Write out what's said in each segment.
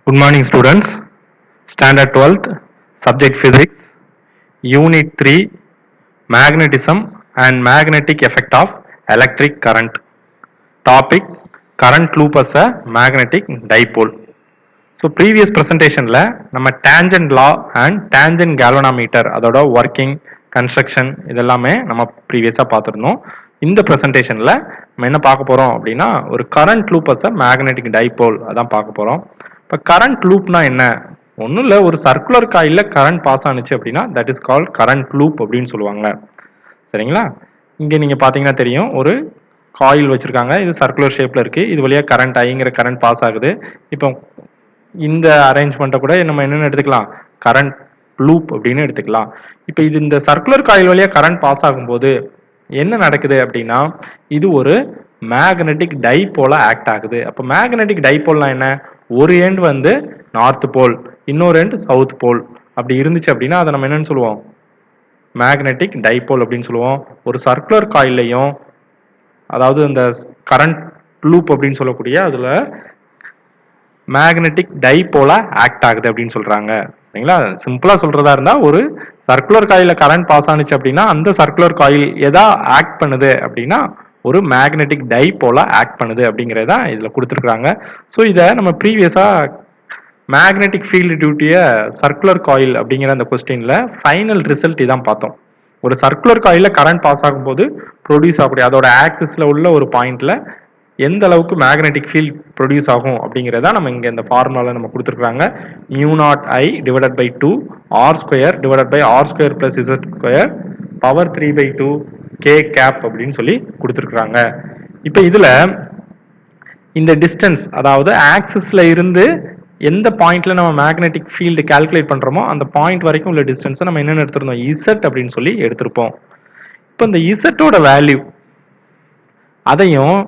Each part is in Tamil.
Good morning, students. Standard 12th, Subject Physics, Unit 3, Magnetism and Magnetic Effect of Electric Current. Topic, Current Loop as a Magnetic Dipole. So previous ப்ரெசன்டேஷனில் நம்ம tangent law and tangent galvanometer அதோட ஒர்க்கிங் கன்ஸ்ட்ரக்ஷன் இதெல்லாமே நம்ம ப்ரீவியஸாக பார்த்துருந்தோம். இந்த ப்ரெசன்டேஷனில் நம்ம என்ன பார்க்க போகிறோம் அப்படின்னா ஒரு current loop as a magnetic dipole அதான் பார்க்க போகிறோம். இப்போ கரண்ட் லூப்னா என்ன? ஒன்றும் இல்லை, ஒரு சர்க்குலர் காயிலில் கரண்ட் பாஸ் ஆனிச்சு அப்படின்னா that is called current loop அப்படின்னு சொல்லுவாங்க. சரிங்களா? இங்கே நீங்கள் பார்த்தீங்கன்னா தெரியும், ஒரு காயில் வச்சுருக்காங்க, இது சர்க்குலர் ஷேப்பில் இருக்குது, இது வழியாக கரண்ட் ஐங்கிற கரண்ட் பாஸ் ஆகுது. இப்போ இந்த அரேஞ்ச்மெண்ட்டை கூட நம்ம என்னென்னு எடுத்துக்கலாம், கரண்ட் லூப் அப்படின்னு எடுத்துக்கலாம். இப்போ இது இந்த சர்க்குலர் காயில் வழியாக கரண்ட் பாஸ் ஆகும்போது என்ன நடக்குது அப்படின்னா இது ஒரு மேக்னெட்டிக் டைபோலா ஆக்ட் ஆகுது. அப்போ மேக்னெட்டிக் டைபோல்னா என்ன? ஒரு எண்ட் வந்து நார்த் போல், இன்னொரு எண்ட் சவுத் போல் அப்படி இருந்துச்சு அப்படின்னா அதை நம்ம என்னன்னு சொல்லுவோம், மேக்னெட்டிக் டைபோல் அப்படின்னு சொல்லுவோம். ஒரு சர்க்குலர் காயிலையும் அதாவது இந்த கரண்ட் லூப் அப்படின்னு சொல்லக்கூடிய அதுல மேக்னெட்டிக் டைபோலா ஆக்ட் ஆகுது அப்படின்னு சொல்றாங்க. சரிங்களா? சிம்பிளா சொல்றதா இருந்தா ஒரு சர்க்குலர் காயில கரண்ட் பாஸ் ஆனிச்சு அப்படின்னா அந்த சர்க்குலர் காயில் எதா ஆக்ட் பண்ணுது அப்படின்னா ஒரு மேக்னெட்டிக் டைபோலா ஆக்ட் பண்ணுது அப்படிங்கறத இதுல கொடுத்துருக்காங்க. ஸோ இதை நம்ம ப்ரீவியஸா மேக்னெட்டிக் ஃபீல்டு டியூட்டிய சர்க்குலர் காயில் அப்படிங்கிற அந்த கொஸ்டின்ல ஃபைனல் ரிசல்ட் இதான் பார்த்தோம். ஒரு சர்க்குலர் காயில கரண்ட் பாஸ் ஆகும்போது ப்ரொடியூஸ் ஆகக்கூடிய அதோட ஆக்சிஸ்ல உள்ள ஒரு பாயிண்ட்ல எந்த அளவுக்கு மேக்னெட்டிக் ஃபீல்ட் ப்ரொடியூஸ் ஆகும் அப்படிங்கிறதா நம்ம இங்க இந்த ஃபார்முலால நம்ம கொடுத்துருக்காங்க. μ0I divided by 2 r square divided by R square plus z square power 3/2 k cap அப்படின்னு சொல்லி கொடுத்துருக்காங்க. இப்போ இதுல இந்த டிஸ்டன்ஸ் அதாவது ஆக்சிஸ்ல இருந்து எந்த பாயிண்ட்ல நம்ம மேக்னெட்டிக் ஃபீல்டு கால்குலேட் பண்றோமோ அந்த பாயிண்ட் வரைக்கும் உள்ள டிஸ்டன்ஸை நம்ம என்னென்னு எடுத்திருந்தோம், இசட் அப்படின்னு சொல்லி எடுத்திருப்போம். இப்போ இந்த இசட்டோட வேல்யூ அதையும்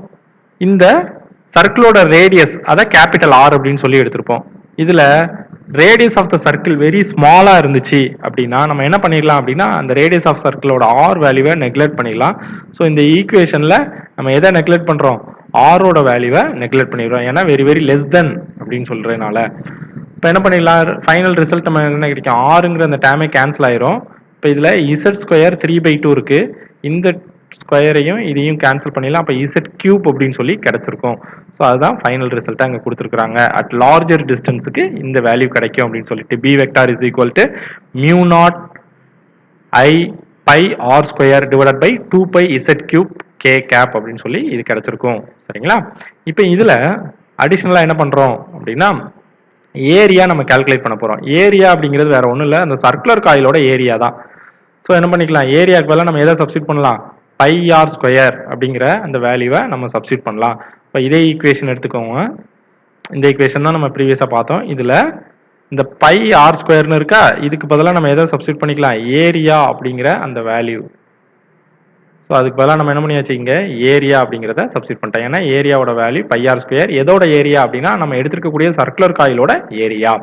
இந்த சர்க்கிளோட ரேடியஸ் அதை கேபிட்டல் ஆர் அப்படின்னு சொல்லி எடுத்திருப்போம். இதுல radius of the circle very ஸ்மாலா இருந்துச்சு அப்படின்னா நம்ம என்ன பண்ணிடலாம் அப்படின்னா அந்த ரேடியஸ் ஆஃப் சர்க்கிளோட ஆர் வேல்யூவை நெக்லெக்ட் பண்ணிடலாம். ஸோ இந்த ஈக்குவேஷன்ல நம்ம எதை நெக்லெக்ட் பண்றோம், ஆரோட வேல்யூவை நெக்லெக்ட் பண்ணிடுறோம். ஏன்னா வெரி வெரி லெஸ் தென் அப்படின்னு சொல்றதுனால இப்போ என்ன பண்ணிடலாம், ஃபைனல் ரிசல்ட் நம்ம என்ன கிடைக்கும், ஆறுங்கிற அந்த டேமே கேன்சல் ஆயிரும். இப்போ இதுல இசட் ஸ்கொயர் 3/2 இருக்கு, இந்த ஸ்கொயரையும் இதையும் கேன்சல் பண்ணிடலாம். அப்போ இசட் கியூப் அப்படின்னு சொல்லி கிடைச்சிருக்கும். ஸோ அதுதான் ஃபைனல் ரிசல்ட் அங்கே கொடுத்துருக்காங்க. அட் லார்ஜர் டிஸ்டன்ஸுக்கு இந்த வேல்யூ கிடைக்கும் அப்படின்னு சொல்லிட்டு B vector is equal to μ0I by R square divided by 2π Z cube K cap அப்படின்னு சொல்லி இது கிடைச்சிருக்கும். சரிங்களா? இப்போ இதுல அடிஷனலா என்ன பண்றோம் அப்படின்னா ஏரியா நம்ம கால்குலேட் பண்ண போறோம். ஏரியா அப்படிங்கிறது வேற ஒன்றும் இல்லை, அந்த சர்க்குலர் காயிலோட ஏரியா தான். ஸோ என்ன பண்ணிக்கலாம், ஏரியாவுக்கு பதிலாக நம்ம எதை சப்ஸ்டியூட் பண்ணலாம், பை ஆர் ஸ்கொயர் அப்படிங்கிற அந்த வேல்யூவை நம்ம சப்ஸ்டியூட் பண்ணலாம். இப்போ இதே ஈக்குவேஷன் எடுத்துக்கோங்க, இந்த ஈக்குவேஷன் தான் நம்ம ப்ரீவியஸாக பார்த்தோம். இதில் இந்த பை ஆர் ஸ்கொயர்னு இருக்கா, இதுக்கு பதிலாக நம்ம எதை சப்ஸ்டியூட் பண்ணிக்கலாம், ஏரியா அப்படிங்கிற அந்த வேல்யூ. ஸோ அதுக்கு பதிலாக நம்ம என்ன பண்ணியாச்சு, இங்கே ஏரியா அப்படிங்கிறத சப்ஸ்டியூட் பண்ணிட்டோம். ஏன்னா ஏரியாவோட வேல்யூ பை ஆர் ஸ்கொயர், எதோட ஏரியா அப்படின்னா நம்ம எடுத்துருக்கக்கூடிய சர்க்குலர் காயிலோட ஏரியா.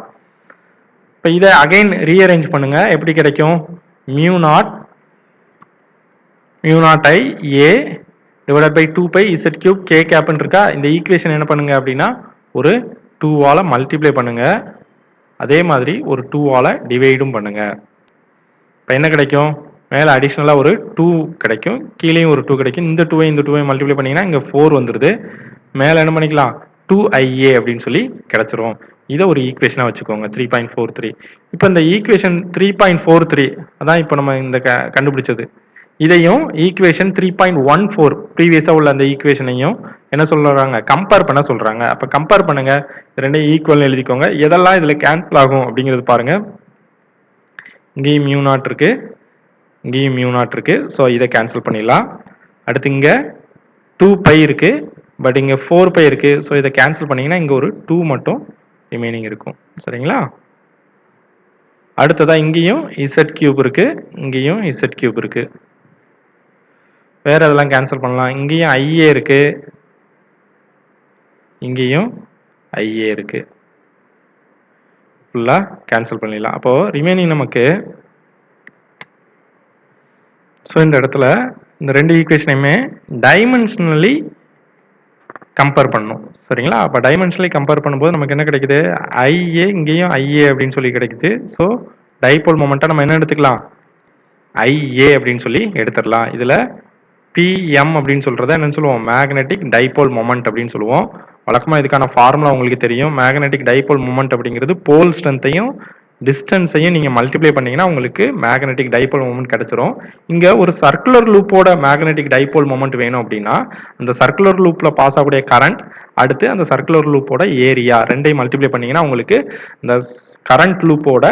இப்போ இதை அகைன் ரீஅரேஞ்ச் பண்ணுங்க, எப்படி கிடைக்கும், μ0I A divided by 2π Z cube K கேப்னு இருக்கா. இந்த ஈக்குவேஷன் என்ன பண்ணுங்க அப்படின்னா ஒரு 2ஆல மல்டிப்ளை பண்ணுங்க, அதே மாதிரி ஒரு 2ஆல டிவைடும் பண்ணுங்க. இப்போ என்ன கிடைக்கும், மேலே அடிஷ்னலாக ஒரு 2 கிடைக்கும், கீழேயும் ஒரு 2 கிடைக்கும். இந்த 2ஐ இந்த 2ஐ மல்டிப்ளை பண்ணிங்கன்னா இங்கே 4 வந்துடுது. மேலே என்ன பண்ணிக்கலாம், 2IA அப்படின்னு சொல்லி கிடைச்சிரும். இதை ஒரு ஈக்குவேஷனாக வச்சுக்கோங்க, 3.43. இப்போ இந்த ஈக்குவேஷன் 3.43 அதான் இப்போ நம்ம இந்த கண்டுபிடிச்சது. இதையும் ஈக்குவேஷன் 3.14 ப்ரீவியஸாக உள்ள அந்த ஈக்குவேஷனையும் என்ன சொல்றாங்க, கம்பேர் பண்ண சொல்றாங்க. அப்போ கம்பேர் பண்ணுங்க, ரெண்டையும் ஈக்குவல்னு எழுதிக்கோங்க. எதெல்லாம் இதில் கேன்சல் ஆகும் அப்படிங்கிறது பாருங்க. இங்கேயும் μ0 இருக்கு, இங்கேயும் μ0 இருக்கு. ஸோ இதை கேன்சல் பண்ணிடலாம். அடுத்து இங்கே 2π இருக்கு, பட் இங்கே 4π இருக்கு. ஸோ இதை கேன்சல் பண்ணீங்கன்னா இங்கே ஒரு 2 மட்டும் ரிமைனிங் இருக்கும். சரிங்களா? அடுத்ததா இங்கேயும் இசட் கியூப் இருக்கு, இங்கேயும் இசட் கியூப் இருக்கு. வேற எதெல்லாம் கேன்சல் பண்ணலாம், இங்கேயும் IA இருக்கு, இங்கேயும் IA இருக்கு. ஃபுல்லா கேன்சல் பண்ணிடலாம். அப்போ ரிமைனிங் நமக்கு ஸோ இந்த இடத்துல இந்த ரெண்டு ஈக்குவேஷனையுமே டைமென்ஷனலி கம்பேர் பண்ணணும். சரிங்களா? அப்ப டைமென்ஷனலி கம்பேர் பண்ணும்போது நமக்கு என்ன கிடைக்குது? IA இங்கேயும் IA அப்படின்னு சொல்லி கிடைக்குது. ஸோ டைபோல் மொமெண்ட்ட நம்ம என்ன எடுத்துக்கலாம்? IA அப்படின்னு சொல்லி எடுத்துடலாம். இதுல PM அப்படின்னு சொல்றத என்னன்னு சொல்லுவோம்? மேக்னெட்டிக் டைபோல் மொமெண்ட் அப்படின்னு சொல்லுவோம். வழக்கமா இதுக்கான ஃபார்முலா உங்களுக்கு தெரியும். மேக்னெட்டிக் டைபோல் மொமெண்ட் அப்படிங்கிறது போல் ஸ்ட்ரென்த்தையும் டிஸ்டன்ஸையும் நீங்க மல்டிப்ளை பண்ணீங்கன்னா உங்களுக்கு மேக்னெட்டிக் டைபோல் மொமெண்ட் கிடைச்சிரும். இங்க ஒரு சர்க்குலர் லூப்போட மேக்னெட்டிக் டைபோல் மொமெண்ட் வேணும் அப்படின்னா அந்த சர்க்குலர் லூப்ல பாஸ் ஆகக்கூடிய கரண்ட் அடுத்து அந்த சர்க்குலர் லூப்போட ஏரியா ரெண்டையும் மல்டிப்ளை பண்ணீங்கன்னா உங்களுக்கு இந்த கரண்ட் லூப்போட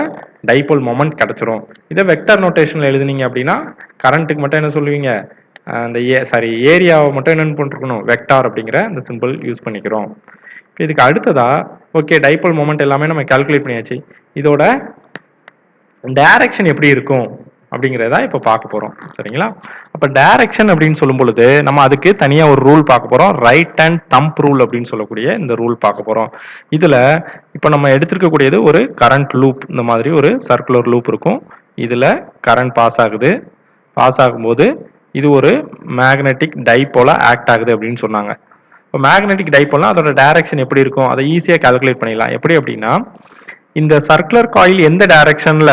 டைபோல் மொமெண்ட் கிடைச்சிரும். இதை வெக்டர் நோட்டேஷன்ல எழுதுனீங்க அப்படின்னா கரண்ட்டுக்கு மட்டும் என்ன சொல்லுவீங்க? அந்த ஏரியாவை மட்டும் என்னன்னு போட்டுருக்கணும்? வெக்டார் அப்படிங்கிற அந்த சிம்பிள் யூஸ் பண்ணிக்கிறோம். இதுக்கு அடுத்ததா ஓகே டைபோல் மொமெண்ட் எல்லாமே நம்ம கால்குலேட் பண்ணியாச்சு. இதோட டைரக்ஷன் எப்படி இருக்கும் அப்படிங்கிறத இப்போ பார்க்க போறோம். சரிங்களா? அப்ப டைரக்ஷன் அப்படின்னு சொல்லும் பொழுது நம்ம அதுக்கு தனியா ஒரு ரூல் பார்க்க போறோம். ரைட் ஹேண்ட் தம்ப் ரூல் அப்படின்னு சொல்லக்கூடிய இந்த ரூல் பார்க்க போறோம். இதுல இப்போ நம்ம எடுத்திருக்கக்கூடியது ஒரு கரண்ட் லூப். இந்த மாதிரி ஒரு சர்க்குலர் லூப் இருக்கும். இதுல கரண்ட் பாஸ் ஆகுது. பாஸ் ஆகும்போது இது ஒரு மேக்னெட்டிக் டைபோலா ஆக்ட் ஆகுது அப்படின்னு சொன்னாங்க. இப்போ மேக்னெட்டிக் டைபோல்னா அதோட டைரக்ஷன் எப்படி இருக்கும்? அதை ஈஸியா கால்குலேட் பண்ணிடலாம். எப்படி அப்படின்னா இந்த சர்க்குலர் காயில் எந்த டைரக்ஷன்ல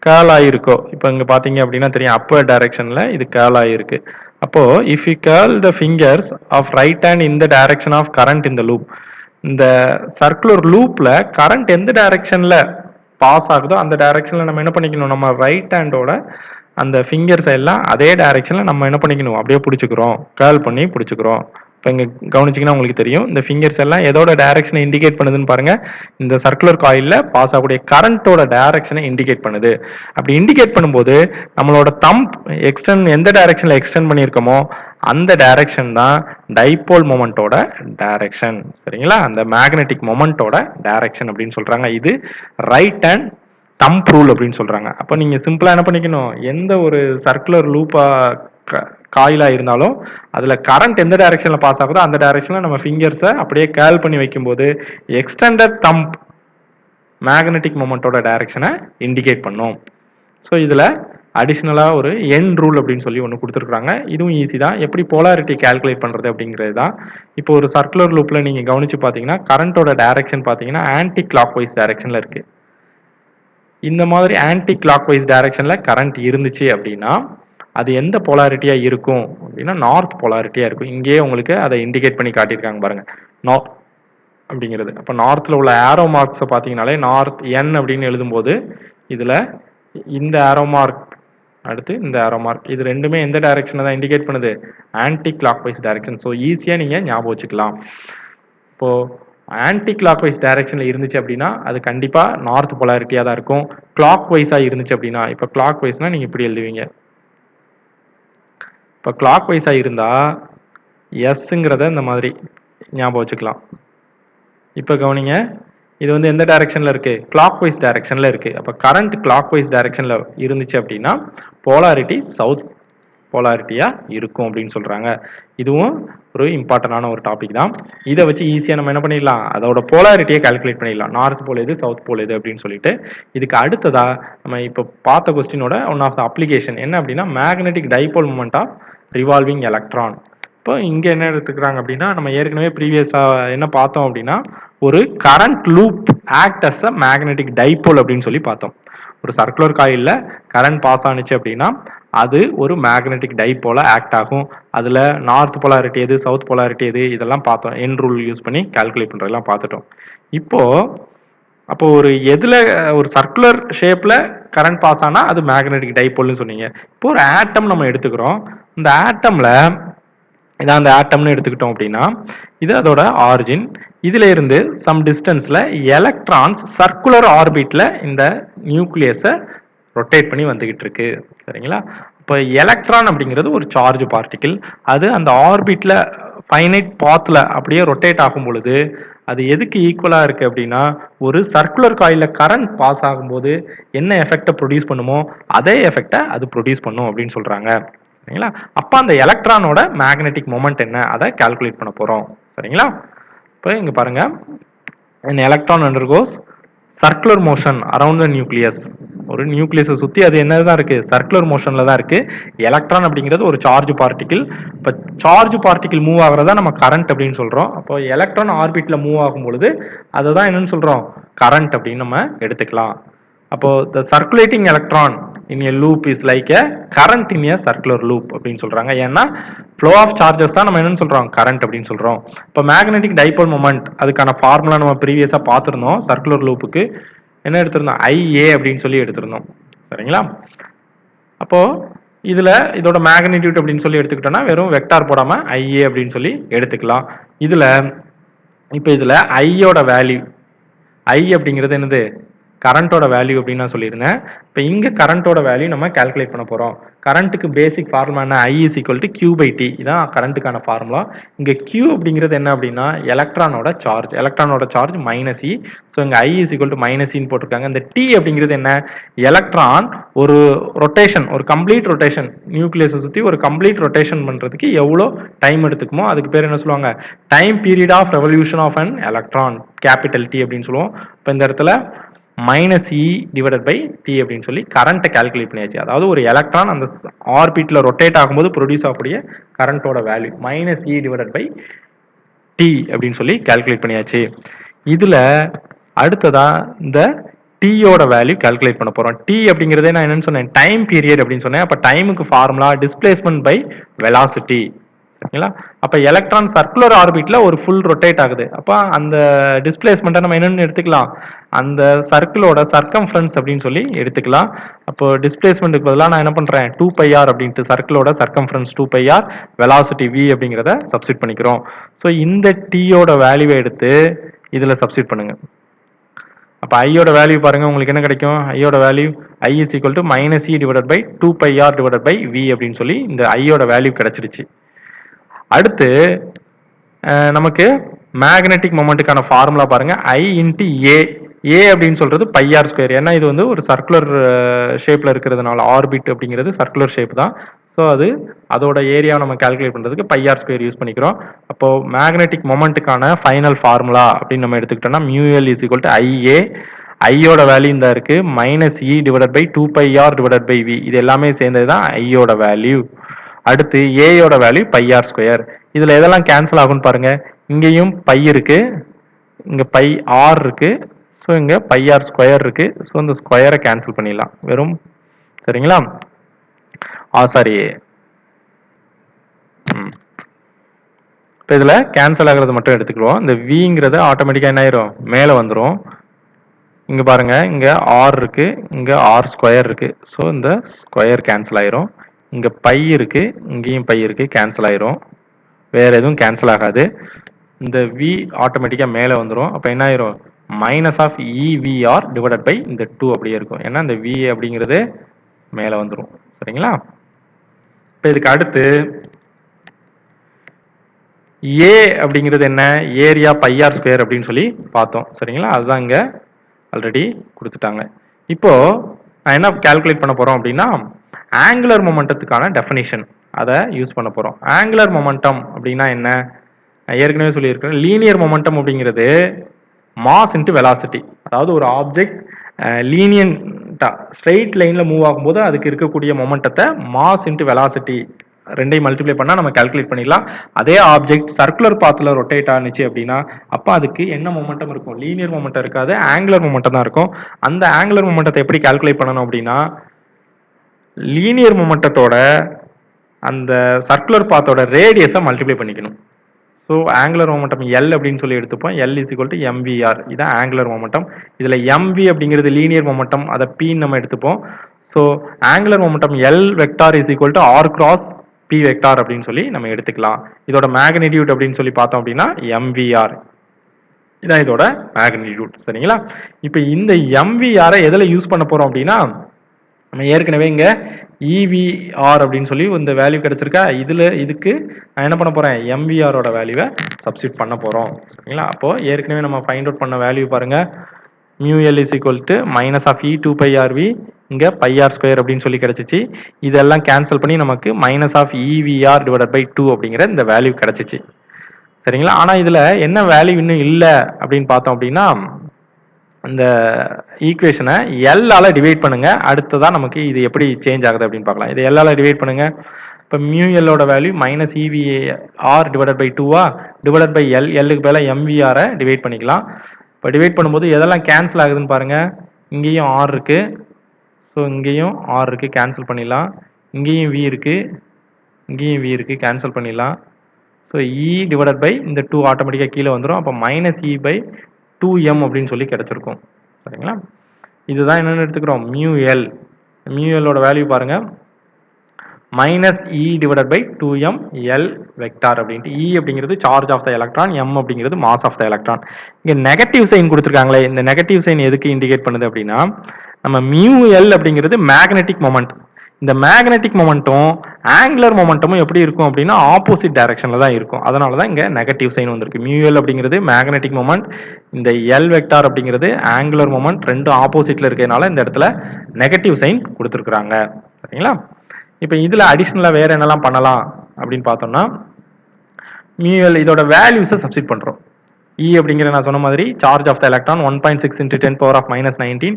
கேர்ள் ஆயிருக்கோ, இப்போ இங்க பாத்தீங்க அப்படின்னா தெரியும் அப்பர் டைரக்ஷன்ல இது கேர்ள் ஆயிருக்கு. அப்போ if you curl the fingers of right hand in the direction of current in the loop, இந்த சர்க்குலர் லூப்ல கரண்ட் எந்த டைரக்ஷன்ல பாஸ் ஆகுதோ அந்த டைரக்ஷன்ல நம்ம என்ன பண்ணிக்கணும்? நம்ம ரைட் ஹேண்டோட அந்த ஃபிங்கர்ஸ் எல்லாம் அதே டைரக்ஷன்ல நம்ம என்ன பண்ணிக்கணும்? அப்படியே பிடிச்சிக்கிறோம், கேர்ள் பண்ணி பிடிச்சிக்கிறோம். இப்போ இங்க கவனிச்சிங்கன்னா உங்களுக்கு தெரியும் இந்த ஃபிங்கர்ஸ் எல்லாம் எதோட டைரக்ஷனை இண்டிகேட் பண்ணுதுன்னு பாருங்க. இந்த சர்க்குலர் காயில்ல பாஸ் ஆகக்கூடிய கரண்டோட டைரக்ஷனை இண்டிகேட் பண்ணுது. அப்படி இண்டிகேட் பண்ணும்போது நம்மளோட தம்ப் எந்த டைரக்ஷன்ல எக்ஸ்டெண்ட் பண்ணியிருக்கோமோ அந்த டைரக்ஷன் தான் டைபோல் மொமெண்டோட டைரக்ஷன். சரிங்களா? அந்த மேக்னெட்டிக் மொமெண்டோட டைரக்ஷன் அப்படின்னு சொல்றாங்க. இது ரைட் ஹேண்ட் தம்ப் ரூல் அப்படின்னு சொல்றாங்க. அப்போ நீங்க சிம்பிளா என்ன பண்ணிக்கணும்? எந்த ஒரு சர்க்குலர் லூப்பா காயிலா இருந்தாலும் அதுல கரண்ட் எந்த டைரக்ஷன்ல பாஸ் ஆகுதோ அந்த டைரக்ஷன்ல நம்ம ஃபிங்கர்ஸை அப்படியே கேர்ள் பண்ணி வைக்கும்போது எக்ஸ்டெண்டட் தம்ப் மேக்னெட்டிக் மொமெண்டோட டைரக்ஷனை இண்டிகேட் பண்ணும். ஸோ இதுல அடிஷ்னலா ஒரு என் ரூல் அப்படின்னு சொல்லி ஒன்று கொடுத்துருக்காங்க. இதுவும் ஈஸி தான். எப்படி போலாரிட்டி கால்குலேட் பண்றது அப்படிங்கிறது தான். இப்போ ஒரு சர்க்குலர் லூப்ல நீங்க கவனிச்சு பாத்தீங்கன்னா கரண்டோட டைரக்ஷன் பாத்தீங்கன்னா ஆன்டி கிளாக் வைஸ் டைரக்ஷன்ல இருக்கு. இந்த மாதிரி ஆன்டி கிளாக் வைஸ் டைரக்ஷன்ல கரண்ட் இருந்துச்சு அப்படின்னா அது எந்த போலாரிட்டியா இருக்கும் அப்படின்னா நார்த் போலாரிட்டியா இருக்கும். இங்கேயே உங்களுக்கு அதை இண்டிகேட் பண்ணி காட்டியிருக்காங்க பாருங்க, நார்த் அப்படிங்கிறது. அப்போ நார்த்தில் உள்ள ஆரோ மார்க்ஸை பார்த்தீங்கனாலே நார்த் என் அப்படின்னு எழுதும்போது இதுல இந்த ஆரோ மார்க் அடுத்து இந்த ஆரோ மார்க் இது ரெண்டுமே எந்த டைரக்ஷனை தான் இண்டிகேட் பண்ணுது? Anti clock wise direction. So ஈஸியா நீங்க ஞாபகம் வச்சுக்கலாம். இப்போ ஆன்டி கிளாக் வைஸ் டைரக்ஷன்ல இருந்துச்சு அப்படின்னா அது கண்டிப்பா நார்த் போலாரிட்டியா தான் இருக்கும். கிளாக் வைஸா இருந்துச்சு அப்படின்னா இப்போ கிளாக் வைஸ்னா நீங்க இப்படி எழுதுவீங்க. இப்போ கிளாக் வைஸா இருந்தா எஸ்ங்கிறத இந்த மாதிரி ஞாபகம் வச்சுக்கலாம். இப்போ கவனிங்க, இது வந்து எந்த டைரக்ஷன்ல இருக்கு? கிளாக் வைஸ் டைரக்ஷன்ல இருக்கு. அப்போ கரண்ட் கிளாக் வைஸ் டைரக்ஷன்ல இருந்துச்சு அப்படின்னா போலாரிட்டி சவுத் போலாரிட்டியா இருக்கும் அப்படின்னு சொல்றாங்க. இதுவும் ஒரு இம்பார்ட்டன்டான ஒரு டாபிக் தான். இதை வச்சு ஈஸியா நம்ம என்ன பண்ணிடலாம்? அதோட போலாரிட்டியை கால்குலேட் பண்ணிடலாம். நார்த் போல் எது, சவுத் போல் எது அப்படின்னு சொல்லிட்டு. இதுக்கு அடுத்ததா நம்ம இப்போ பார்த்த கொஸ்டினோட ஒன் ஆஃப் த அப்ளிகேஷன் என்ன அப்படின்னா magnetic dipole moment of revolving electron. இப்போ இங்க என்ன எடுத்துக்கிறாங்க அப்படின்னா நம்ம ஏற்கனவே ப்ரீவியஸா என்ன பார்த்தோம் அப்படின்னா ஒரு current loop act as a magnetic dipole அப்படின்னு சொல்லி பார்த்தோம். ஒரு சர்க்குலர் காயில்ல கரண்ட் பாஸ் ஆனிச்சு அப்படின்னா அது ஒரு மேக்னெட்டிக் டைபோலா ஆக்ட் ஆகும். அதுல நார்த் போலாரிட்டி எது, சவுத் போலாரிட்டி எது இதெல்லாம் பார்த்தோம். என் ரூல் யூஸ் பண்ணி கால்குலேட் பண்றதெல்லாம் பார்த்துட்டோம். இப்போ அப்போ ஒரு எதுல ஒரு சர்க்குலர் ஷேப்ல கரண்ட் பாஸ் ஆனா அது மேக்னெட்டிக் டைபோல்னு சொன்னீங்க. இப்போ ஒரு ஆட்டம் நம்ம எடுத்துக்கிறோம். இந்த ஆட்டம்ல இதான் அந்த ஆட்டம்னு எடுத்துக்கிட்டோம் அப்படின்னா இது அதோட ஆரிஜின். இதுல இருந்து சம் டிஸ்டன்ஸ்ல எலக்ட்ரான்ஸ் சர்க்குலர் ஆர்பிட்ல இந்த நியூக்ளியஸை ரொட்டேட் பண்ணி வந்துகிட்டு இருக்கு. சரிங்களா? இப்போ எலக்ட்ரான் அப்படிங்கிறது ஒரு சார்ஜ் பார்ட்டிகிள். அது அந்த ஆர்பிட்ல ஃபைனைட் பாத்ல அப்படியே ரொட்டேட் ஆகும் பொழுது அது எதுக்கு ஈக்குவலா இருக்கு அப்படின்னா ஒரு சர்க்குலர் காயில்ல கரண்ட் பாஸ் ஆகும்போது என்ன எஃபெக்டை ப்ரொடியூஸ் பண்ணுமோ அதே எஃபெக்டை அது ப்ரொடியூஸ் பண்ணும் அப்படின்னு சொல்றாங்க. சரிங்களா? அப்ப அந்த எலக்ட்ரானோட மேக்னெட்டிக் மொமெண்ட் என்ன அதை கால்குலேட் பண்ண போறோம். சரிங்களா? இப்போ இங்க பாருங்க, an electron undergoes circular motion around the nucleus. ஒரு நியூக்ளியஸை சுற்றி அது என்னதான் இருக்குது, சர்க்குலர் மோஷனில் தான் இருக்குது. எலக்ட்ரான் அப்படிங்கிறது ஒரு சார்ஜ் பார்ட்டிகிள். இப்போ சார்ஜ் பார்ட்டிகிள் மூவ் ஆகிறதா நம்ம கரண்ட் அப்படின்னு சொல்கிறோம். அப்போ எலக்ட்ரான் ஆர்பிட்டில் மூவ் ஆகும் பொழுது அதை தான் என்னன்னு சொல்கிறோம், கரண்ட் அப்படின்னு நம்ம எடுத்துக்கலாம். அப்போ the circulating electron in a loop is like a current in a circular loop அப்படின்னு சொல்றாங்க. ஏன்னா ஃப்ளோ ஆஃப் சார்ஜஸ் தான் நம்ம என்னன்னு சொல்றோம், கரண்ட் அப்படின்னு சொல்றோம். இப்போ மேக்னெட்டிக் டைபோல் மொமெண்ட் அதுக்கான ஃபார்முலா நம்ம ப்ரீவியஸா பார்த்துருந்தோம். சர்க்குலர் லூப்புக்கு என்ன எடுத்திருந்தோம், IA அப்படின்னு சொல்லி எடுத்திருந்தோம். சரிங்களா? அப்போ இதுல இதோட மேக்னிடியூட் அப்படின்னு சொல்லி எடுத்துக்கிட்டோம்னா வெறும் வெக்டார் போடாம IA அப்படின்னு சொல்லி எடுத்துக்கலாம். இதுல இப்போ இதுல ஐயோட வேல்யூ, ஐ அப்படிங்கிறது என்னது, கரண்டோட வேல்யூ அப்படின்னு நான் சொல்லியிருந்தேன். இப்போ இங்கே கரண்டோட வேல்யூ நம்ம கால்குலேட் பண்ண போகிறோம். கரண்ட்டுக்கு பேசிக் ஃபார்முலா என்ன, I is equal to Q/T. இதான் கரண்ட்டுக்கான ஃபார்முலா. இங்கே Q அப்படிங்கிறது என்ன அப்படின்னா எலக்ட்ரானோட சார்ஜ், எலக்ட்ரானோட சார்ஜ் -E. ஸோ இங்கே I is equal to -Eன்னு போட்டிருக்காங்க. இந்த T அப்படிங்கிறது என்ன, எலக்ட்ரான் ஒரு ரொட்டேஷன், ஒரு கம்ப்ளீட் ரொட்டேஷன், நியூக்ளியஸை சுற்றி ஒரு கம்ப்ளீட் ரொட்டேஷன் பண்ணுறதுக்கு எவ்வளோ டைம் எடுத்துக்குமோ அதுக்கு பேர் என்ன சொல்லுவாங்க, time period of revolution of an electron, capital T அப்படின்னு சொல்லுவோம். இப்போ இந்த இடத்துல -E/T அப்படின்னு சொல்லி கரண்ட்டை கால்குலேட் பண்ணியாச்சு. அதாவது ஒரு எலக்ட்ரான் அந்த ஆர்பிட்ல ரொட்டேட் ஆகும்போது ப்ரொடியூஸ் ஆகக்கூடிய கரண்டோட வேல்யூ -E/T அப்படின்னு சொல்லி கால்குலேட் பண்ணியாச்சு. இதுல அடுத்ததா இந்த Tயோட வேல்யூ கால்குலேட் பண்ண போறோம். T அப்படிங்கிறதே நான் என்னன்னு சொன்னேன், டைம் பீரியட் அப்படின்னு சொன்னேன். அப்ப டைமுக்கு ஃபார்முலா டிஸ்பிளேஸ்மென்ட் பை வெலாசிட்டி. சரிங்களா? அப்ப எலக்ட்ரான் சர்க்குலர் ஆர்பிட்ல ஒரு ஃபுல் ரொட்டேட் ஆகுது. அப்ப அந்த டிஸ்பிளேஸ்மெண்ட்டை நம்ம என்னன்னு எடுத்துக்கலாம், அந்த சர்க்கிளோட சர்க்கம்ஃபரன்ஸ் அப்படின்னு சொல்லி எடுத்துக்கலாம். அப்போ டிஸ்பிளேஸ்மெண்ட்டுக்கு பதிலாக நான் என்ன பண்றேன், 2πr அப்படின்ட்டு சர்க்கிளோட சர்க்கம்ஃபரன்ஸ் 2πr, வெலாசிட்டி v அப்படிங்கிறத சப்ஸ்டிட் பண்ணிக்கிறோம். ஸோ இந்த Tயோட வேல்யூவை எடுத்து இதுல சப்ஸ்டிட் பண்ணுங்க. அப்ப ஐயோட வேல்யூ பாருங்க, உங்களுக்கு என்ன கிடைக்கும், ஐயோட value I is equal to -E/2πr/v அப்படின்னு சொல்லி இந்த ஐயோட வேல்யூ கிடைச்சிருச்சு. அடுத்து நமக்கு மேக்னெட்டிக் மொமெண்ட்டுக்கான ஃபார்முலா பாருங்க, I into A. A அப்படின்னு சொல்றது πr². ஏன்னா இது வந்து ஒரு சர்க்குலர் ஷேப்ல இருக்கிறதுனால, ஆர்பிட் அப்படிங்கிறது சர்க்குலர் ஷேப் தான். ஸோ அதோட ஏரியாவை நம்ம கால்குலேட் பண்றதுக்கு πr² யூஸ் பண்ணிக்கிறோம். அப்போ மேக்னெட்டிக் மொமெண்ட்டுக்கான ஃபைனல் ஃபார்முலா அப்படின்னு நம்ம எடுத்துக்கிட்டோம்னா μL is equal to IA. ஐயோட வேல்யூ இந்த இருக்கு -E/2πr/v. இது எல்லாமே சேர்ந்தது தான் ஐயோட வேல்யூ. அடுத்து ஏயோட வேல்யூ πr². இதுல எதெல்லாம் கேன்சல் ஆகும்னு பாருங்க, இங்கேயும் π இருக்கு, இங்க πr இருக்கு, ஸோ இங்க πr² இருக்கு. ஸோ இந்த ஸ்கொயரை கேன்சல் பண்ணிடலாம் வெறும். சரிங்களா? சாரி, இப்போ இதுல கேன்சல் ஆகிறது மட்டும் எடுத்துக்கிறோம். இந்த விங்கிறது ஆட்டோமேட்டிக்கா என்ன ஆயிரும், மேல வந்துடும். இங்க பாருங்க, இங்க r இருக்கு, இங்க r² இருக்கு. ஸோ இந்த ஸ்கொயர் கேன்சல் ஆயிரும். இங்க π இருக்கு, இங்கேயும் π இருக்கு, கேன்சல் ஆயிரும். வேற எதுவும் கேன்சல் ஆகாது. இந்த v ஆட்டோமேட்டிக்கா மேல வந்துடும். அப்ப என்ன ஆயிரும், -EVR டிவைடட் பை இந்த 2 அப்படியே இருக்கும். ஏன்னா இந்த v அப்படிங்கிறது மேல வந்துடும். சரிங்களா? இப்ப இதுக்கு அடுத்து A அப்படிங்கிறது என்ன, ஏரியா πr² அப்படின்னு சொல்லி பார்த்தோம். சரிங்களா? அதுதான் இங்க ஆல்ரெடி கொடுத்துட்டாங்க. இப்போ நான் என்ன கால்குலேட் பண்ண போறோம் அப்படின்னா ஆங்குலர் மொமெண்டத்துக்கான டெஃபினிஷன் அதை யூஸ் பண்ண போறோம். ஆங்குலர் மொமெண்டம் அப்படின்னா என்ன, ஏற்கனவே சொல்லியிருக்கிறேன். லீனியர் மொமெண்டம் அப்படிங்கிறது மாஸ் இன்டு வெலாசிட்டி. அதாவது ஒரு ஆப்ஜெக்ட் லீனியன்டா ஸ்ட்ரெயிட் லைன்ல மூவ் ஆகும்போது அதுக்கு இருக்கக்கூடிய மொமெண்டத்தை மாஸ் இன்டு வெலாசிட்டி ரெண்டையும் மல்டிப்ளை பண்ணா நம்ம கால்குலேட் பண்ணிடலாம். அதே ஆப்ஜெக்ட் சர்க்குலர் பாத்ல ரொட்டேட் ஆனிச்சு அப்படின்னா அப்ப அதுக்கு என்ன மொமெண்டம் இருக்கும், லீனியர் மொமெண்டம் இருக்காது, ஆங்குலர் மொமெண்டம் தான் இருக்கும். அந்த ஆங்குலர் மொமெண்டத்தை எப்படி கால்குலேட் பண்ணணும் அப்படின்னா லீனியர் மொமெண்டத்தோட அந்த சர்க்குலர் பாத்தோட ரேடியஸை மல்டிப்ளை பண்ணிக்கணும். ஸோ ஆங்குலர் மொமெண்டம் எல் அப்படின்னு சொல்லி எடுத்துப்போம். L is equal to m v r. இதான் ஆங்குலர் மொமெண்டம். இதுல எம்வி அப்படிங்கிறது லீனியர் மொமெண்டம், அதை பின்னு நம்ம எடுத்துப்போம். So angular momentum l vector is equal to r cross p vector அப்படின்னு சொல்லி நம்ம எடுத்துக்கலாம். இதோட மேக்னிடியூட் அப்படின்னு சொல்லி பார்த்தோம் அப்படின்னா எம்விஆர். இதான் இதோட மேக்னிடியூட். சரிங்களா? இப்போ இந்த எம்விஆரை எதுல யூஸ் பண்ண போறோம் அப்படின்னா நம்ம ஏற்கனவே இங்க EVR அப்படின்னு சொல்லி இந்த வேல்யூ கிடைச்சிருக்கா, இதுக்கு நான் என்ன பண்ண போறேன், எம்விஆரோட வேல்யூவை சப்ஸ்டிட் பண்ண போறோம். சரிங்களா? அப்போ ஏற்கனவே நம்ம ஃபைண்ட் அவுட் பண்ண வேல்யூ பாருங்க, μL is equal to -E2πrv, இங்க πr² அப்படின்னு சொல்லி கிடைச்சிச்சு. இதெல்லாம் கேன்சல் பண்ணி நமக்கு -EVR டிவைடட் பை 2 அப்படிங்கிற இந்த வேல்யூ கிடைச்சிச்சு. சரிங்களா? ஆனா இதுல என்ன வேல்யூ இன்னும் இல்லை அப்படின்னு பார்த்தோம் அப்படின்னா இந்த ஈக்குவேஷனை எல்லால டிவைட் பண்ணுங்க. அடுத்ததான் நமக்கு இது எப்படி சேஞ்ச் ஆகுது அப்படின்னு பார்க்கலாம். இது எல்லால டிவைட் பண்ணுங்க. இப்போ மியூ எல்லோட value minus e v r divided by 2 divided by L, எல்லுக்கு பதிலா எம்விஆரை டிவைட் பண்ணிக்கலாம். இப்போ டிவைட் பண்ணும்போது எதெல்லாம் கேன்சல் ஆகுதுன்னு பாருங்க. இங்கேயும் ஆர் இருக்கு, ஸோ இங்கேயும் ஆர் இருக்கு, கேன்சல் பண்ணிடலாம். இங்கேயும் வி இருக்கு, இங்கேயும் வி இருக்கு, கேன்சல் பண்ணிடலாம். ஸோ இ டிவைடட் பை இந்த 2 ஆட்டோமேட்டிக்காக கீழே வந்துடும். அப்போ மைனஸ் இ பை 2m அப்படின்னு சொல்லி கிடைச்சிருக்கும். சரிங்களா? இதுதான் என்னென்னு எடுத்துக்கிறோம், மியூ எல். மியூ எல்லோட வேல்யூ பாருங்க, minus e divided by 2m l vector அப்படின்ட்டு. இ அப்படிங்கிறது charge of the electron, m அப்படிங்கிறது மாஸ் ஆஃப் த எலக்ட்ரான். இங்கே நெகட்டிவ் சைன் கொடுத்துருக்காங்களே, இந்த நெகட்டிவ் சைன் எதுக்கு இண்டிகேட் பண்ணுது அப்படின்னா, நம்ம மியூ எல் அப்படிங்கிறது மேக்னெட்டிக் மொமெண்ட். இந்த மேக்னெட்டிக் மொமெண்ட்டும் ஆங்குலர் மொமெண்டமும் எப்படி இருக்கும் அப்படின்னா ஆப்போசிட் டைரக்ஷன்ல தான் இருக்கும். அதனால தான் இங்க நெகட்டிவ் சைன் வந்திருக்கு. மியூ எல் அப்படிங்கிறது மேக்னெட்டிக் மொமெண்ட், இந்த எல் வெக்டார் அப்படிங்கிறது ஆங்குலர் மொமெண்ட், ரெண்டும் ஆப்போசிட்ல இருக்கிறதுனால இந்த இடத்துல நெகட்டிவ் சைன் கொடுத்துருக்காங்க. சரிங்களா? இப்போ இதுல அடிஷனலா வேற என்னெல்லாம் பண்ணலாம் அப்படின்னு பார்த்தோம்னா, மியூ எல் இதோட வேல்யூஸை சப்ஸ்டிட் பண்றோம். E அப்படிங்கிற நான் சொன்ன மாதிரி charge of the electron 1.6 into 10 power of minus 19.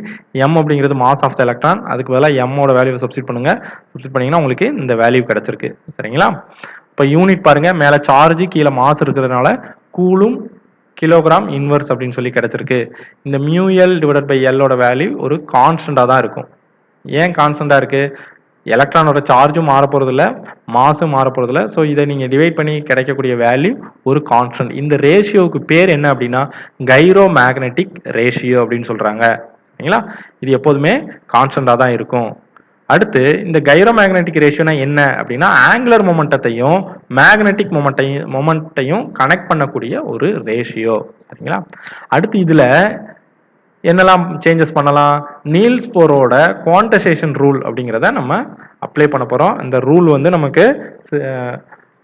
M அப்படிங்கிறது மாஸ் ஆஃப் த எலக்ட்ரான், அதுக்கு பதிலாக M ஓட வேல்யூவை சப்ஸ்டிட் பண்ணுங்க. சப்ஸ்டிட் பண்ணீங்கன்னா உங்களுக்கு இந்த வேல்யூ கிடைச்சிருக்கு. சரிங்களா? இப்போ யூனிட் பாருங்க, மேலே சார்ஜ் கீழே மாஸ் இருக்கிறதுனால கூலும் கிலோகிராம் இன்வர்ஸ் அப்படின்னு சொல்லி கிடைச்சிருக்கு. இந்த மியூ எல் டிவைடட் பை எல்லோட வேல்யூ ஒரு கான்ஸ்டண்டா தான் இருக்கும். ஏன் கான்ஸ்டண்டா இருக்கு? எலக்ட்ரானோட சார்ஜும் மாற போறதில்ல, மாசும் மாற போறதில்ல. ஸோ இதை நீங்க டிவைட் பண்ணி கிடைக்கக்கூடிய வேல்யூ ஒரு கான்ஸ்டன்ட். இந்த ரேஷியோவுக்கு பேர் என்ன அப்படின்னா கைரோ மேக்னெட்டிக் ரேஷியோ அப்படின்னு சொல்றாங்க. சரிங்களா? இது எப்போதுமே கான்ஸ்டண்டா தான் இருக்கும். அடுத்து இந்த கைரோ மேக்னெட்டிக் ரேஷியோனா என்ன அப்படின்னா ஆங்குலர் மொமெண்டத்தையும் மேக்னெட்டிக் மொமெண்ட்டையும் கனெக்ட் பண்ணக்கூடிய ஒரு ரேஷியோ. சரிங்களா? அடுத்து இதுல என்னெல்லாம் சேஞ்சஸ் பண்ணலாம்? நீல்ஸ் போரோட குவான்டைசேஷன் ரூல் அப்படிங்கிறத நம்ம அப்ளை பண்ண போறோம். இந்த ரூல் வந்து நமக்கு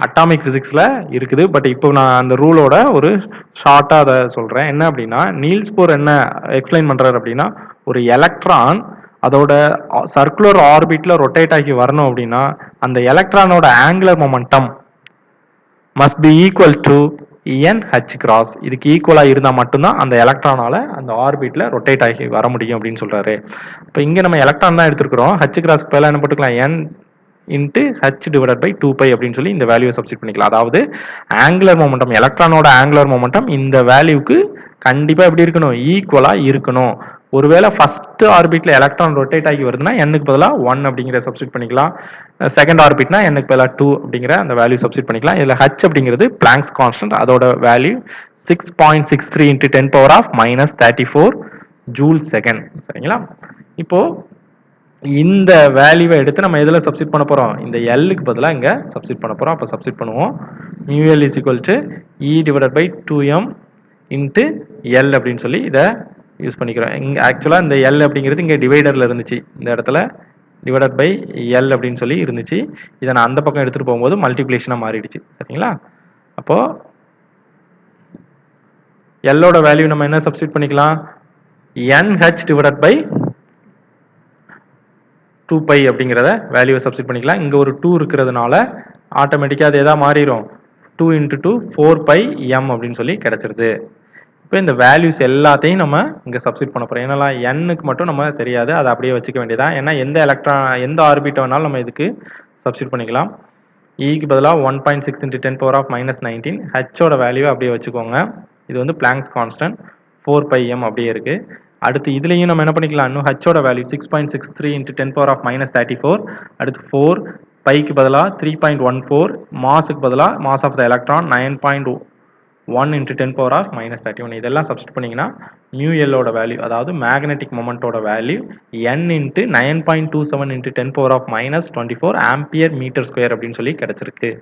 அட்டாமிக் பிசிக்ஸ்ல இருக்குது. பட் இப்போ நான் அந்த ரூலோட ஒரு ஷார்ட்டா அதை சொல்றேன். என்ன அப்படின்னா, நீல்ஸ் போர் என்ன எக்ஸ்பிளைன் பண்றாரு அப்படின்னா, ஒரு எலக்ட்ரான் அதோட சர்க்குலர் ஆர்பிட்ல ரொட்டேட் ஆகி வரணும் அப்படின்னா அந்த எலக்ட்ரானோட angular momentum must be equal to ENH cross. இதுக்கு ஈக்குவலா இருந்தா மட்டும்தான் அந்த எலக்ட்ரானால அந்த ஆர்பிட்ல ரொட்டேட் ஆகி வர முடியும் அப்படின்னு சொல்றாரு. இப்போ இங்க நம்ம எலக்ட்ரான் தான் எடுத்துக்கிறோம். H கிராஸ்க்கு பதிலா என்ன போட்டுக்கலாம், N into H divided by 2π அப்படின்னு சொல்லி இந்த வேல்யூவை சப்ஸ்டிட் பண்ணிக்கலாம். அதாவது ஆங்குலர் மொமெண்டம், எலக்ட்ரானோட ஆங்குலர் மொமெண்டம் இந்த வேல்யூக்கு கண்டிப்பா எப்படி இருக்கணும், ஈக்குவலா இருக்கணும். ஒருவேளை ஃபர்ஸ்ட் ஆர்பிட்ல எலக்ட்ரான் ரொட்டேட் ஆகி வருதுன்னா எண்ணுக்கு பதிலாக 1 அப்படிங்கிற சப்ஸ்டிட் பண்ணிக்கலாம். செகண்ட் ஆர்பிட்னா எண்ணுக்கு பதிலாக 2 அப்படிங்கிற அந்த வேல்யூ சப்ஸ்டிட் பண்ணிக்கலாம். இதுல H அப்படிங்கிறது பிளாங்க்ஸ் கான்ஸ்டன்ட், அதோட value 6.63 into 10 power of minus 34 joule second. சரிங்களா? இப்போ இந்த வேல்யூவை எடுத்து நம்ம எதில் சப்ஸ்டிட் பண்ண போறோம், இந்த எல்லுக்கு பதிலாக இங்க சப்ஸ்டிட் பண்ண போறோம். அப்போ சப்ஸ்டிட் பண்ணுவோம். Mu l is equal to e divided by 2m into l அப்படின்னு சொல்லி இதை யூஸ் பண்ணிக்கிறோம். இங்கே ஆக்சுவலாக இந்த எல் அப்படிங்கிறது இங்கே டிவைடரில் இருந்துச்சு, இந்த இடத்துல டிவைடட் பை எல் அப்படின்னு சொல்லி இருந்துச்சு. இதை நான் அந்த பக்கம் எடுத்துகிட்டு போகும்போது மல்டிப்ளிகேஷனாக மாறிடுச்சு. சரிங்களா? அப்போ எல்லோட வேல்யூ நம்ம என்ன சப்ஸ்டிட் பண்ணிக்கலாம், NH டிவைடட் பை 2π அப்படிங்கிறத வேல்யூவை சப்ஸ்டிட் பண்ணிக்கலாம். இங்கே ஒரு 2 இருக்கிறதுனால ஆட்டோமேட்டிக்காக அது எதாவது மாறிடும், 2 into 2 4πm அப்படின்னு சொல்லி கிடைச்சிருது. இப்போ இந்த வேல்யூஸ் எல்லாத்தையும் நம்ம இங்கே சப்ஸ்டிட் பண்ண போகிறோம். ஏன்னா எண்ணுக்கு மட்டும் நம்ம தெரியாது, அதை அப்படியே வச்சுக்க வேண்டியதான். ஏன்னா எந்த எலக்ட்ரான் எந்த ஆர்பிட் வேணாலும் நம்ம இதுக்கு சப்ஸ்டிட் பண்ணிக்கலாம். ஈக்கு பதிலாக 1.6 into 10 power of minus 19. ஹெச்சோட வேல்யூவை அப்படியே வச்சுக்கோங்க. இது வந்து பிளாங்க்ஸ் கான்ஸ்டன்ட் 4πm அப்படியே இருக்கு. அடுத்து இதுலையும் நம்ம என்ன பண்ணிக்கலாம், இன்னும் ஹெச்சோட value 6.63 into 10 power of minus 34. அடுத்து 4 பைக்கு பதிலாக 3.14, மாஸுக்கு பதிலாக mass of the electron 9.1 into 10 power of minus 31. இதெல்லாம் சப்ஸ்டிட் பண்ணீங்கன்னா மியூ எல்லோட வேல்யூ, அதாவது மேக்னெட்டிக் மொமெண்டோட value n into 9.27 into 10 power of minus 24 ampere metre square அப்படின்னு சொல்லி கிடைச்சிருக்கு.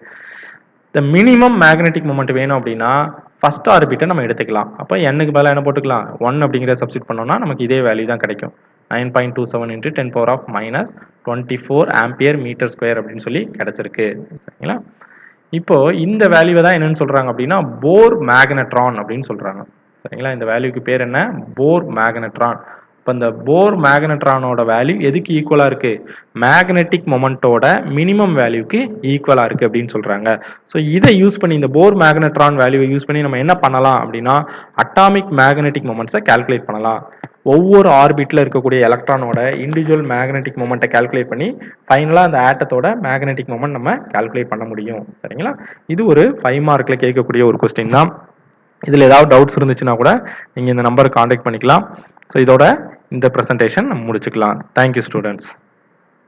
இந்த மினிமம் மேக்னெட்டிக் மொமெண்ட் வேணும் அப்படின்னா ஃபர்ஸ்ட் ஆர்பிட்டை நம்ம எடுத்துக்கலாம். அப்போ எண்ணுக்கு பதிலாக என்ன போட்டுக்கலாம், 1 அப்படிங்கிறத சப்ஸ்டிட் பண்ணோம்னா நமக்கு இதே வேல்யூ தான் கிடைக்கும். 9.27 into 10 power of minus 24 ampere metre square அப்படின்னு சொல்லி கிடைச்சிருக்கு. சரிங்களா? இப்போ இந்த வேல்யூவை தான் என்னன்னு சொல்றாங்க அப்படின்னா போர் மேக்னட்ரான் அப்படின்னு சொல்றாங்க. சரிங்களா? இந்த வேல்யூக்கு பேர் என்ன, போர் மேக்னட்ரான். இப்போ இந்த போர் மேக்னட்ரானோட வேல்யூ எதுக்கு ஈக்குவலாக இருக்கு? மேக்னெட்டிக் மொமெண்டோட மினிமம் வேல்யூக்கு ஈக்குவலாக இருக்கு அப்படின்னு சொல்றாங்க. ஸோ இதை யூஸ் பண்ணி இந்த போர் மேக்னட்ரான் வேல்யூவை யூஸ் பண்ணி நம்ம என்ன பண்ணலாம் அப்படின்னா அட்டாமிக் மேக்னெட்டிக் மொமெண்ட்ஸை கால்குலேட் பண்ணலாம். ஒவ்வொரு ஆர்பிட்ல இருக்கக்கூடிய எலக்ட்ரானோட இண்டிவிஜுவல் மேக்னெட்டிக் மொமெண்ட்டை கால்குலேட் பண்ணி ஃபைனலாக அந்த ஆட்டத்தோட மேக்னெட்டிக் மொமெண்ட் நம்ம கால்குலேட் பண்ண முடியும். சரிங்களா? இது ஒரு 5 மார்க்ல கேட்கக்கூடிய ஒரு கொஸ்டின் தான். இதில் ஏதாவது டவுட்ஸ் இருந்துச்சுன்னா கூட நீங்கள் இந்த நம்பரை காண்டாக்ட் பண்ணிக்கலாம். ஸோ இதோட இந்த ப்ரெசன்டேஷன் நம்ம முடிச்சுக்கலாம். Thank you students.